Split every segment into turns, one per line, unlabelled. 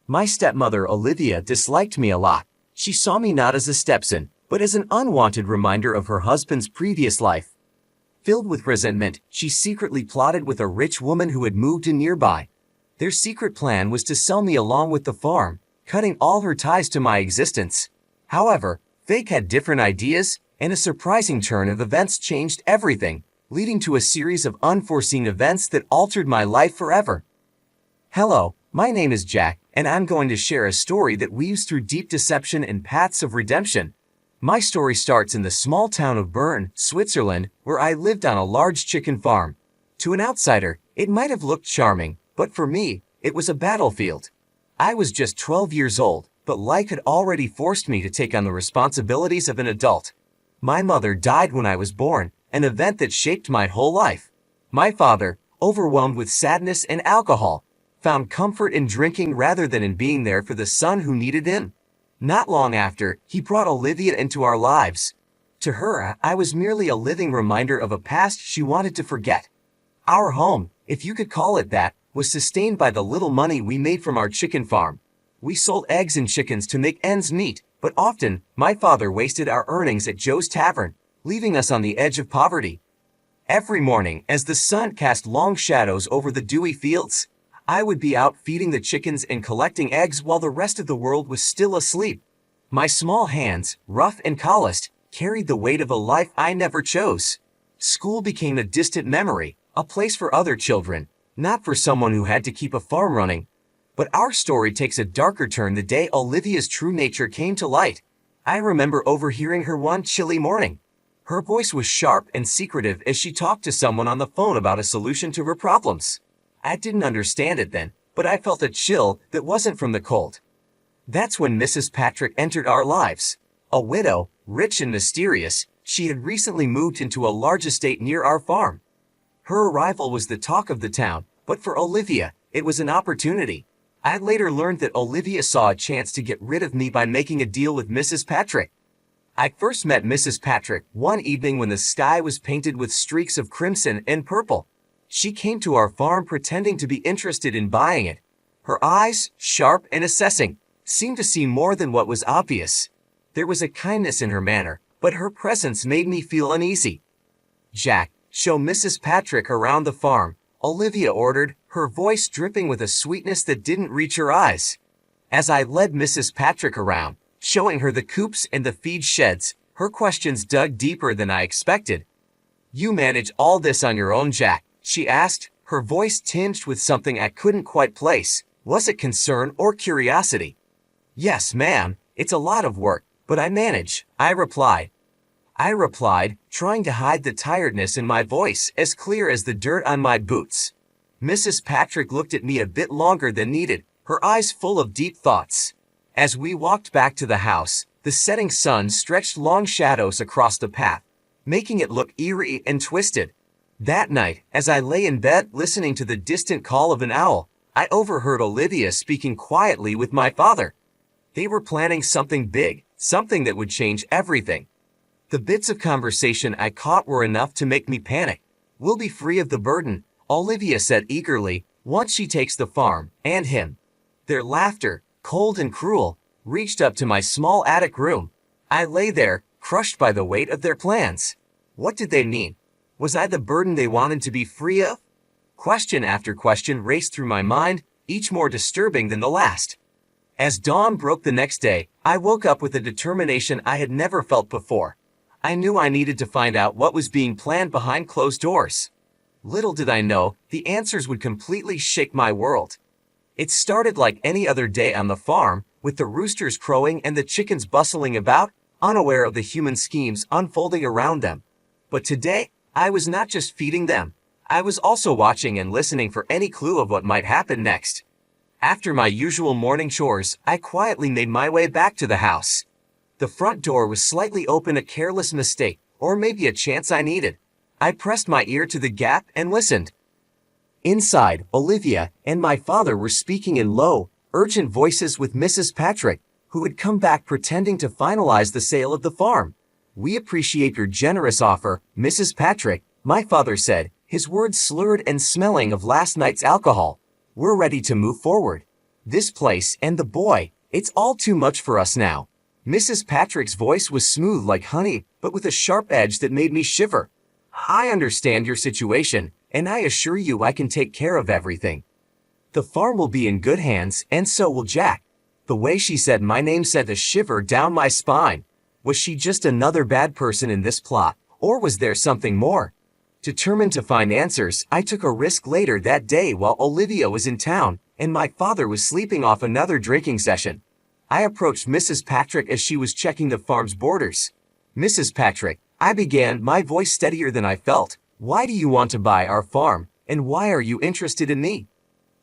My stepmother Olivia disliked me a lot. She saw me not as a stepson, but as an unwanted reminder of her husband's previous life. Filled with resentment, she secretly plotted with a rich woman who had moved in nearby. Their secret plan was to sell me along with the farm, cutting all her ties to my existence. However, fate had different ideas, and a surprising turn of events changed everything, leading to a series of unforeseen events that altered my life forever. Hello, my name is Jack, and I'm going to share a story that weaves through deep deception and paths of redemption. My story starts in the small town of Bern, Switzerland, where I lived on a large chicken farm. To an outsider, it might have looked charming, but for me, it was a battlefield. I was just 12 years old, but life had already forced me to take on the responsibilities of an adult. My mother died when I was born, an event that shaped my whole life. My father, overwhelmed with sadness and alcohol, found comfort in drinking rather than in being there for the son who needed him. Not long after, he brought Olivia into our lives. To her, I was merely a living reminder of a past she wanted to forget. Our home, if you could call it that, was sustained by the little money we made from our chicken farm. We sold eggs and chickens to make ends meet, but often, my father wasted our earnings at Joe's Tavern, leaving us on the edge of poverty. Every morning, as the sun cast long shadows over the dewy fields, I would be out feeding the chickens and collecting eggs while the rest of the world was still asleep. My small hands, rough and calloused, carried the weight of a life I never chose. School became a distant memory, a place for other children, not for someone who had to keep a farm running. But our story takes a darker turn the day Olivia's true nature came to light. I remember overhearing her one chilly morning. Her voice was sharp and secretive as she talked to someone on the phone about a solution to her problems. I didn't understand it then, but I felt a chill that wasn't from the cold. That's when Mrs. Patrick entered our lives. A widow, rich and mysterious, she had recently moved into a large estate near our farm. Her arrival was the talk of the town, but for Olivia, it was an opportunity. I later learned that Olivia saw a chance to get rid of me by making a deal with Mrs. Patrick. I first met Mrs. Patrick one evening when the sky was painted with streaks of crimson and purple. She came to our farm pretending to be interested in buying it. Her eyes, sharp and assessing, seemed to see more than what was obvious. There was a kindness in her manner, but her presence made me feel uneasy. "Jack, show Mrs. Patrick around the farm," Olivia ordered, her voice dripping with a sweetness that didn't reach her eyes. As I led Mrs. Patrick around, showing her the coops and the feed sheds, her questions dug deeper than I expected. "You manage all this on your own, Jack?" she asked, her voice tinged with something I couldn't quite place. Was it concern or curiosity? "Yes, ma'am, it's a lot of work, but I manage," I replied, trying to hide the tiredness in my voice as clear as the dirt on my boots. Mrs. Patrick looked at me a bit longer than needed, her eyes full of deep thoughts. As we walked back to the house, the setting sun stretched long shadows across the path, making it look eerie and twisted. That night, as I lay in bed listening to the distant call of an owl, I overheard Olivia speaking quietly with my father. They were planning something big, something that would change everything. The bits of conversation I caught were enough to make me panic. "We'll be free of the burden," Olivia said eagerly, "once she takes the farm, and him." Their laughter, cold and cruel, reached up to my small attic room. I lay there, crushed by the weight of their plans. What did they mean? Was I the burden they wanted to be free of? Question after question raced through my mind, each more disturbing than the last. As dawn broke the next day, I woke up with a determination I had never felt before. I knew I needed to find out what was being planned behind closed doors. Little did I know, the answers would completely shake my world. It started like any other day on the farm, with the roosters crowing and the chickens bustling about, unaware of the human schemes unfolding around them. But today, I was not just feeding them. I was also watching and listening for any clue of what might happen next. After my usual morning chores, I quietly made my way back to the house. The front door was slightly open, a careless mistake, or maybe a chance I needed. I pressed my ear to the gap and listened. Inside, Olivia and my father were speaking in low, urgent voices with Mrs. Patrick, who had come back pretending to finalize the sale of the farm. "We appreciate your generous offer, Mrs. Patrick," my father said, his words slurred and smelling of last night's alcohol. "We're ready to move forward." This place and the boy, it's all too much for us now. Mrs. Patrick's voice was smooth like honey, but with a sharp edge that made me shiver. I understand your situation, and I assure you I can take care of everything. The farm will be in good hands, and so will Jack. The way she said my name sent a shiver down my spine. Was she just another bad person in this plot, or was there something more? Determined to find answers, I took a risk later that day while Olivia was in town, and my father was sleeping off another drinking session. I approached Mrs. Patrick as she was checking the farm's borders. Mrs. Patrick, I began, my voice steadier than I felt. Why do you want to buy our farm, and why are you interested in me?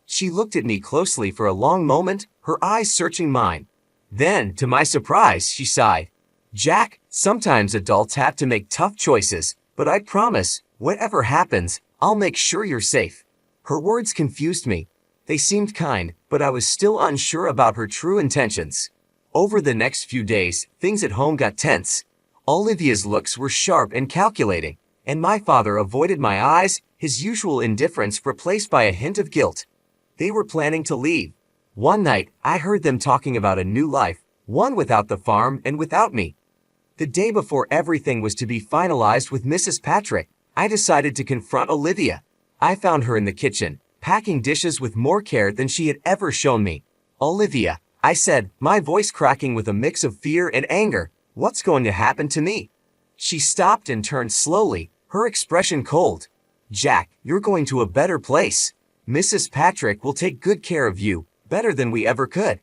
She looked at me closely for a long moment, her eyes searching mine. Then, to my surprise, she sighed. Jack, sometimes adults have to make tough choices, but I promise, whatever happens, I'll make sure you're safe. Her words confused me. They seemed kind, but I was still unsure about her true intentions. Over the next few days, things at home got tense. Olivia's looks were sharp and calculating, and my father avoided my eyes, his usual indifference replaced by a hint of guilt. They were planning to leave. One night, I heard them talking about a new life, one without the farm and without me. The day before everything was to be finalized with Mrs. Patrick, I decided to confront Olivia. I found her in the kitchen, packing dishes with more care than she had ever shown me. Olivia, I said, my voice cracking with a mix of fear and anger, what's going to happen to me? She stopped and turned slowly, her expression cold. Jack, you're going to a better place. Mrs. Patrick will take good care of you, better than we ever could.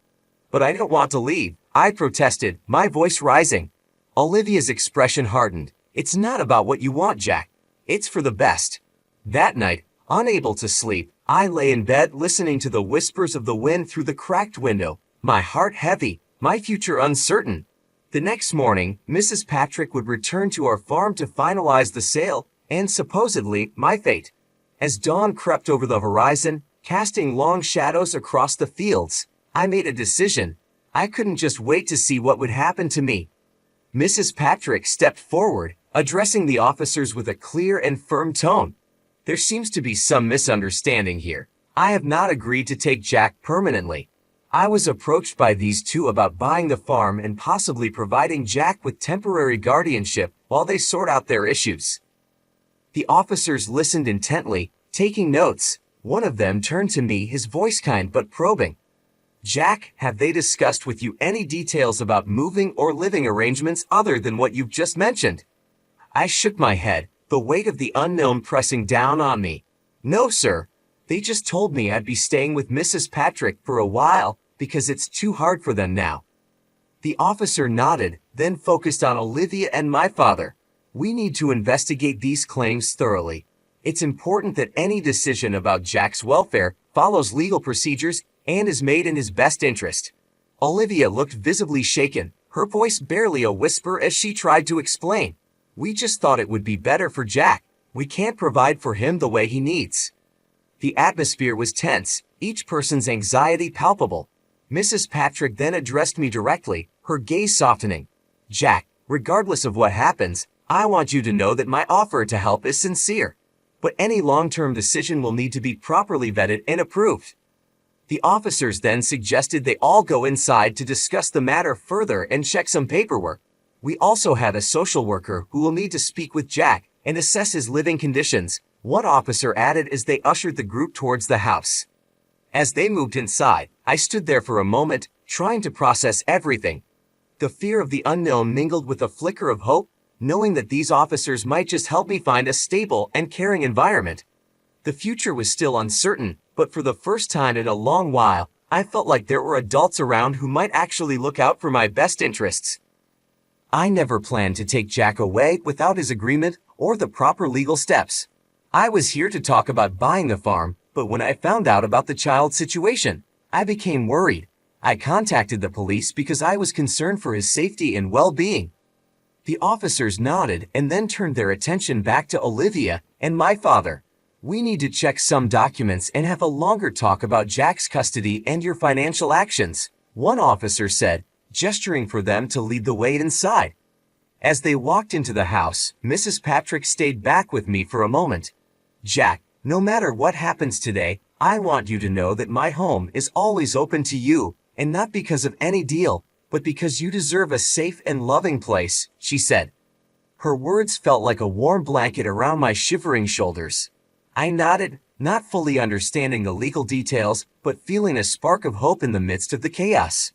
But I don't want to leave, I protested, my voice rising. Olivia's expression hardened. It's not about what you want, Jack. It's for the best. That night, unable to sleep, I lay in bed listening to the whispers of the wind through the cracked window, my heart heavy, my future uncertain. The next morning, Mrs. Patrick would return to our farm to finalize the sale, and supposedly, my fate. As dawn crept over the horizon, casting long shadows across the fields, I made a decision. I couldn't just wait to see what would happen to me. Mrs. Patrick stepped forward, addressing the officers with a clear and firm tone. There seems to be some misunderstanding here. I have not agreed to take Jack permanently. I was approached by these two about buying the farm and possibly providing Jack with temporary guardianship while they sort out their issues. The officers listened intently, taking notes. One of them turned to me, his voice kind but probing. Jack, have they discussed with you any details about moving or living arrangements other than what you've just mentioned? I shook my head, the weight of the unknown pressing down on me. No, sir. They just told me I'd be staying with Mrs. Patrick for a while because it's too hard for them now. The officer nodded, then focused on Olivia and my father. We need to investigate these claims thoroughly. It's important that any decision about Jack's welfare follows legal procedures and is made in his best interest. Olivia looked visibly shaken, her voice barely a whisper as she tried to explain. We just thought it would be better for Jack. We can't provide for him the way he needs. The atmosphere was tense, each person's anxiety palpable. Mrs. Patrick then addressed me directly, her gaze softening. Jack, regardless of what happens, I want you to know that my offer to help is sincere. But any long-term decision will need to be properly vetted and approved. The officers then suggested they all go inside to discuss the matter further and check some paperwork. We also had a social worker who will need to speak with Jack and assess his living conditions, one officer added as they ushered the group towards the house. As they moved inside, I stood there for a moment, trying to process everything. The fear of the unknown mingled with a flicker of hope, knowing that these officers might just help me find a stable and caring environment. The future was still uncertain, but for the first time in a long while, I felt like there were adults around who might actually look out for my best interests. I never planned to take Jack away without his agreement or the proper legal steps. I was here to talk about buying the farm, but when I found out about the child's situation, I became worried. I contacted the police because I was concerned for his safety and well-being. The officers nodded and then turned their attention back to Olivia and my father. We need to check some documents and have a longer talk about Jack's custody and your financial actions, one officer said, gesturing for them to lead the way inside. As they walked into the house, Mrs. Patrick stayed back with me for a moment. Jack, no matter what happens today, I want you to know that my home is always open to you, and not because of any deal, but because you deserve a safe and loving place," she said. Her words felt like a warm blanket around my shivering shoulders. I nodded, not fully understanding the legal details, but feeling a spark of hope in the midst of the chaos.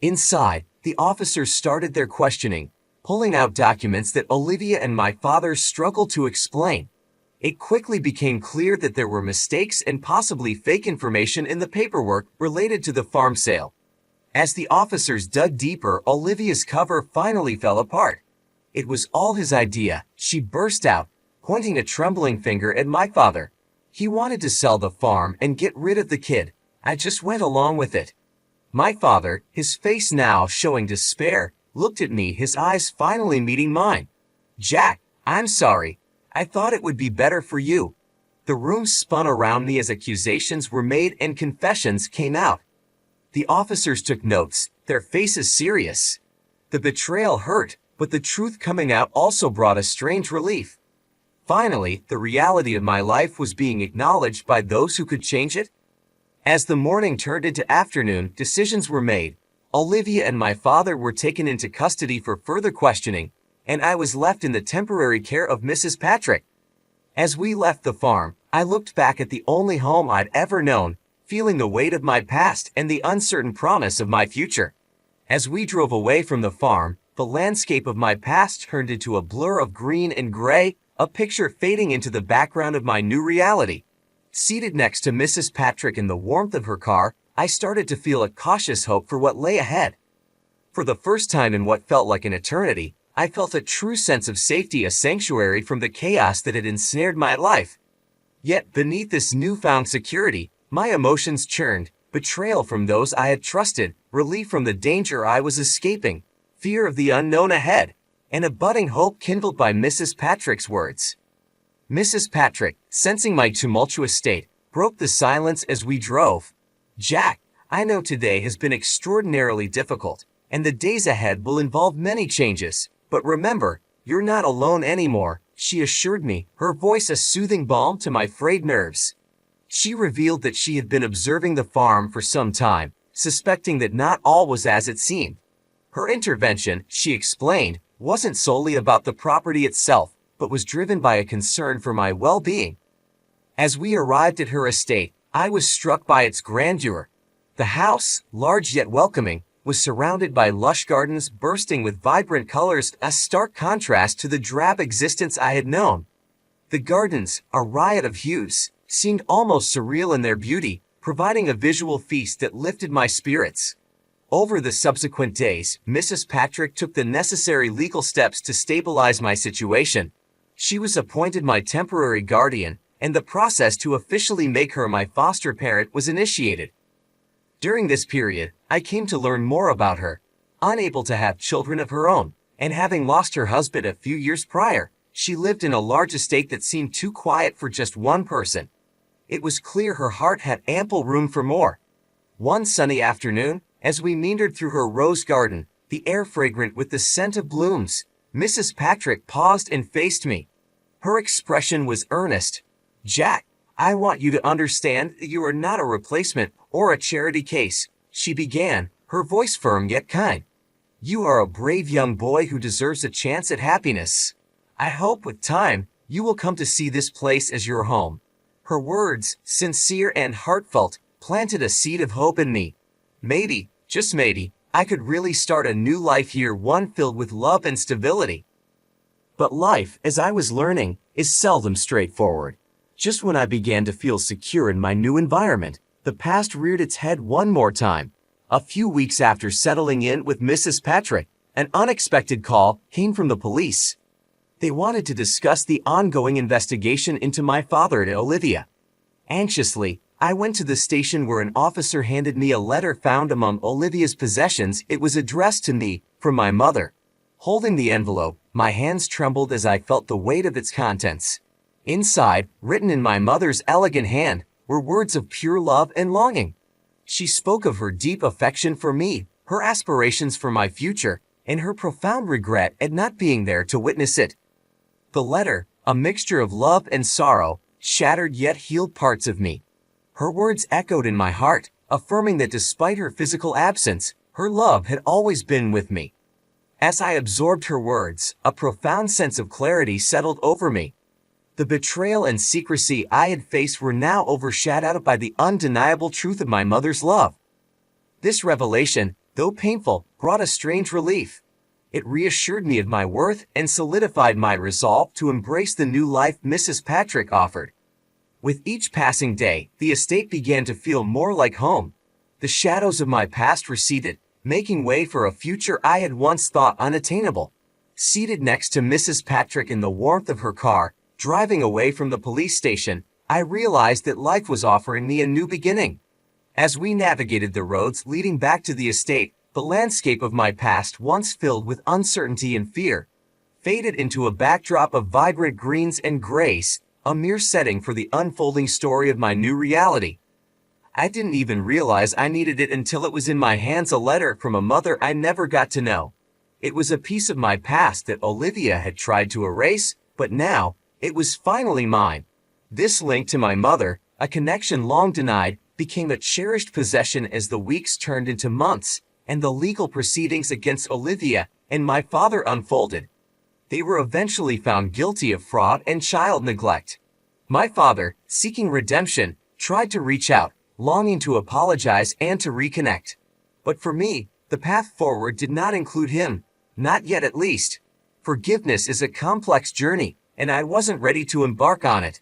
Inside, the officers started their questioning, pulling out documents that Olivia and my father struggled to explain. It quickly became clear that there were mistakes and possibly fake information in the paperwork related to the farm sale. As the officers dug deeper, Olivia's cover finally fell apart. "It was all his idea," she burst out, pointing a trembling finger at my father. "He wanted to sell the farm and get rid of the kid. I just went along with it." My father, his face now showing despair, looked at me, his eyes finally meeting mine. "Jack, I'm sorry. I thought it would be better for you." The room spun around me as accusations were made and confessions came out. The officers took notes, their faces serious. The betrayal hurt, but the truth coming out also brought a strange relief. Finally, the reality of my life was being acknowledged by those who could change it. As the morning turned into afternoon, decisions were made. Olivia and my father were taken into custody for further questioning, and I was left in the temporary care of Mrs. Patrick. As we left the farm, I looked back at the only home I'd ever known, feeling the weight of my past and the uncertain promise of my future. As we drove away from the farm, the landscape of my past turned into a blur of green and gray, a picture fading into the background of my new reality. Seated next to Mrs. Patrick in the warmth of her car, I started to feel a cautious hope for what lay ahead. For the first time in what felt like an eternity, I felt a true sense of safety, a sanctuary from the chaos that had ensnared my life. Yet beneath this newfound security, my emotions churned, betrayal from those I had trusted, relief from the danger I was escaping, fear of the unknown ahead, and a budding hope kindled by Mrs. Patrick's words. Mrs. Patrick, sensing my tumultuous state, broke the silence as we drove. "Jack, I know today has been extraordinarily difficult, and the days ahead will involve many changes. But remember, you're not alone anymore," she assured me, her voice a soothing balm to my frayed nerves. She revealed that she had been observing the farm for some time, suspecting that not all was as it seemed. Her intervention, she explained, wasn't solely about the property itself, but was driven by a concern for my well-being. As we arrived at her estate, I was struck by its grandeur. The house, large yet welcoming, was surrounded by lush gardens bursting with vibrant colors, a stark contrast to the drab existence I had known. The gardens, a riot of hues, seemed almost surreal in their beauty, providing a visual feast that lifted my spirits. Over the subsequent days, Mrs. Patrick took the necessary legal steps to stabilize my situation. She was appointed my temporary guardian, and the process to officially make her my foster parent was initiated. During this period, I came to learn more about her. Unable to have children of her own, and having lost her husband a few years prior, she lived in a large estate that seemed too quiet for just one person. It was clear her heart had ample room for more. One sunny afternoon, as we meandered through her rose garden, the air fragrant with the scent of blooms, Mrs. Patrick paused and faced me. Her expression was earnest. "Jack, I want you to understand that you are not a replacement or a charity case," she began, her voice firm yet kind. "You are a brave young boy who deserves a chance at happiness. I hope with time, you will come to see this place as your home." Her words, sincere and heartfelt, planted a seed of hope in me. Maybe, just maybe, I could really start a new life here, one filled with love and stability. But life, as I was learning, is seldom straightforward. Just when I began to feel secure in my new environment, the past reared its head one more time. A few weeks after settling in with Mrs. Patrick, an unexpected call came from the police. They wanted to discuss the ongoing investigation into my father and Olivia. Anxiously, I went to the station where an officer handed me a letter found among Olivia's possessions. It was addressed to me from my mother. Holding the envelope, my hands trembled as I felt the weight of its contents. Inside, written in my mother's elegant hand, were words of pure love and longing. She spoke of her deep affection for me, her aspirations for my future, and her profound regret at not being there to witness it. The letter, a mixture of love and sorrow, shattered yet healed parts of me. Her words echoed in my heart, affirming that despite her physical absence, her love had always been with me. As I absorbed her words, a profound sense of clarity settled over me. The betrayal and secrecy I had faced were now overshadowed by the undeniable truth of my mother's love. This revelation, though painful, brought a strange relief. It reassured me of my worth and solidified my resolve to embrace the new life Mrs. Patrick offered. With each passing day, the estate began to feel more like home. The shadows of my past receded, making way for a future I had once thought unattainable. Seated next to Mrs. Patrick in the warmth of her car, driving away from the police station, I realized that life was offering me a new beginning. As we navigated the roads leading back to the estate, the landscape of my past, once filled with uncertainty and fear, faded into a backdrop of vibrant greens and grays, a mere setting for the unfolding story of my new reality. I didn't even realize I needed it until it was in my hands, a letter from a mother I never got to know. It was a piece of my past that Olivia had tried to erase, but now, it was finally mine. This link to my mother, a connection long denied, became a cherished possession as the weeks turned into months, and the legal proceedings against Olivia and my father unfolded. They were eventually found guilty of fraud and child neglect. My father, seeking redemption, tried to reach out, longing to apologize and to reconnect. But for me, the path forward did not include him, not yet at least. Forgiveness is a complex journey, and I wasn't ready to embark on it.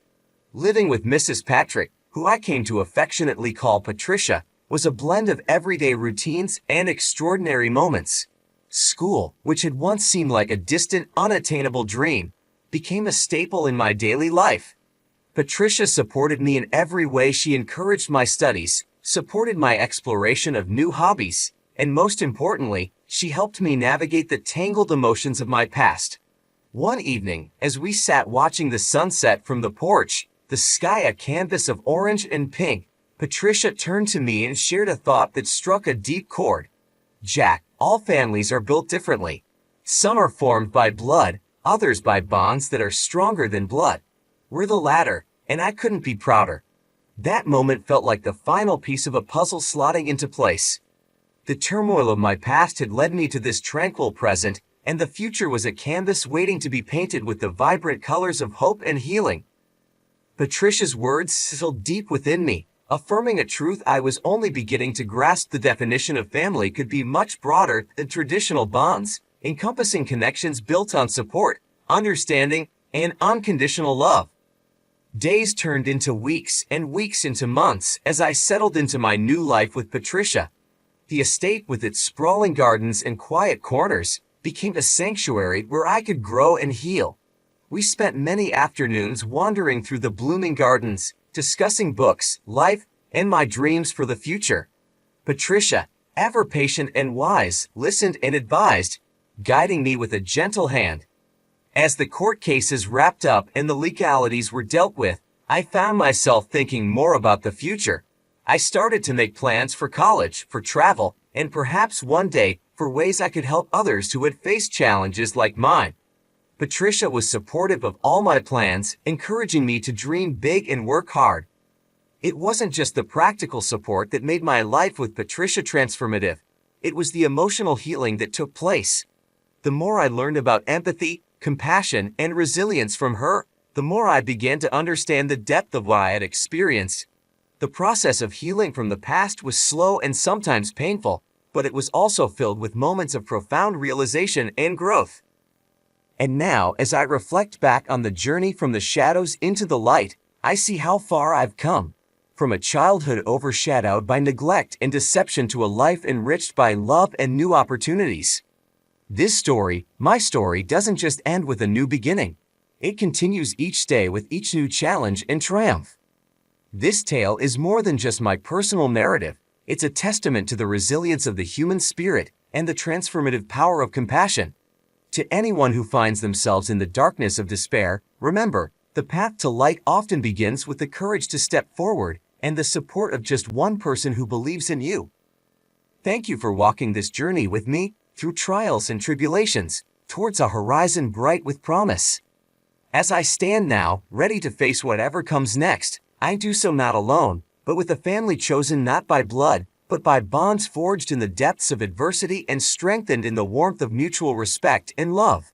Living with Mrs. Patrick, who I came to affectionately call Patricia, was a blend of everyday routines and extraordinary moments. School, which had once seemed like a distant, unattainable dream, became a staple in my daily life. Patricia supported me in every way. She encouraged my studies, supported my exploration of new hobbies, and most importantly, she helped me navigate the tangled emotions of my past. One evening, as we sat watching the sunset from the porch, the sky a canvas of orange and pink, Patricia turned to me and shared a thought that struck a deep chord. "Jack, all families are built differently. Some are formed by blood, others by bonds that are stronger than blood. We're the latter, and I couldn't be prouder." That moment felt like the final piece of a puzzle slotting into place. The turmoil of my past had led me to this tranquil present, and the future was a canvas waiting to be painted with the vibrant colors of hope and healing. Patricia's words sizzled deep within me, affirming a truth I was only beginning to grasp. The definition of family could be much broader than traditional bonds, encompassing connections built on support, understanding, and unconditional love. Days turned into weeks and weeks into months as I settled into my new life with Patricia. The estate, with its sprawling gardens and quiet corners, became a sanctuary where I could grow and heal. We spent many afternoons wandering through the blooming gardens, discussing books, life, and my dreams for the future. Patricia, ever patient and wise, listened and advised, guiding me with a gentle hand. As the court cases wrapped up and the legalities were dealt with, I found myself thinking more about the future. I started to make plans for college, for travel, and perhaps one day, for ways I could help others who had faced challenges like mine. Patricia was supportive of all my plans, encouraging me to dream big and work hard. It wasn't just the practical support that made my life with Patricia transformative. It was the emotional healing that took place. The more I learned about empathy, compassion, and resilience from her, the more I began to understand the depth of what I had experienced. The process of healing from the past was slow and sometimes painful, but it was also filled with moments of profound realization and growth. And now, as I reflect back on the journey from the shadows into the light, I see how far I've come. From a childhood overshadowed by neglect and deception to a life enriched by love and new opportunities. This story, my story, doesn't just end with a new beginning. It continues each day with each new challenge and triumph. This tale is more than just my personal narrative. It's a testament to the resilience of the human spirit and the transformative power of compassion. To anyone who finds themselves in the darkness of despair, remember, the path to light often begins with the courage to step forward and the support of just one person who believes in you. Thank you for walking this journey with me, through trials and tribulations, towards a horizon bright with promise. As I stand now, ready to face whatever comes next, I do so not alone, but with a family chosen not by blood, but by bonds forged in the depths of adversity and strengthened in the warmth of mutual respect and love.